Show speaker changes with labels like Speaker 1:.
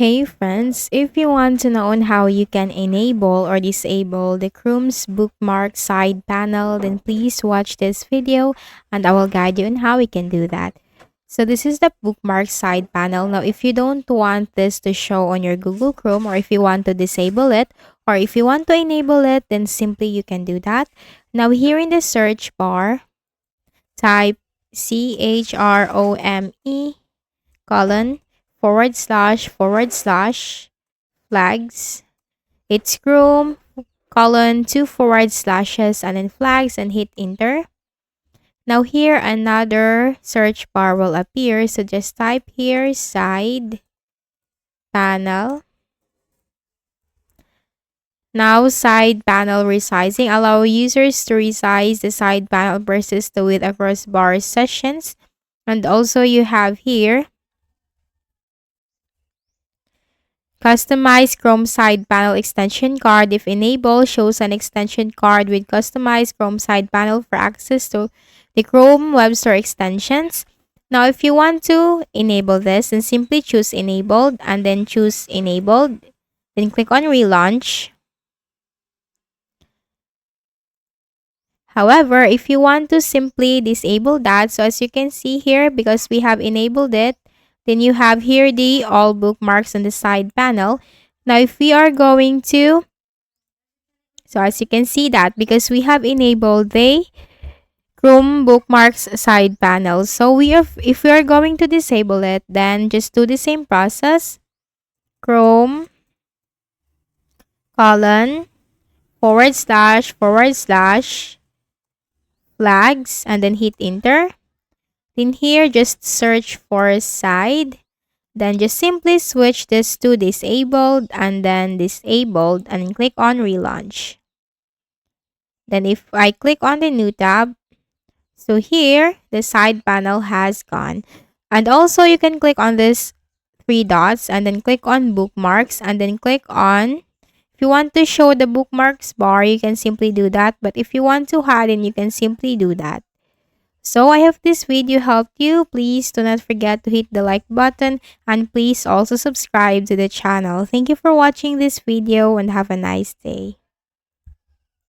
Speaker 1: Hey friends, if you want to know on how you can enable or disable the Chrome's bookmark side panel, then please watch this video and I will guide you on how we can do that. So this is the bookmark side panel. Now if you don't want this to show on your Google Chrome, or if you want to disable it, or if you want to enable it, then simply you can do that. Now here in the search bar, type CHROME colon forward slash flags. It's Chrome colon two forward slashes and then flags, and hit enter. Now here another search bar will appear, so just type here side panel. Now side panel resizing, allow users to resize the side panel versus the width across bar sessions. And also you have here customize Chrome side panel extension card. If enabled, shows an extension card with customized Chrome side panel for access to the Chrome Web Store extensions. Now, if you want to enable this, then simply choose enabled and then choose enabled. Then click on relaunch. However, if you want to simply disable that, so as you can see here, because we have enabled it, then you have here the all bookmarks on the side panel. Now, if we are going to, so as you can see that, because we have enabled the Chrome bookmarks side panel. So if we are going to disable it, then just do the same process. Chrome colon forward slash flags and then hit enter. In here, just search for side. Then just simply switch this to disabled and then disabled and click on relaunch. Then if I click on the new tab, so here the side panel has gone. And also you can click on this three dots and then click on bookmarks and then click on, if you want to show the bookmarks bar, you can simply do that. But if you want to hide it, you can simply do that. So I hope this video helped you. Please do not forget to hit the like button and please also subscribe to the channel. Thank you for watching this video and have a nice day.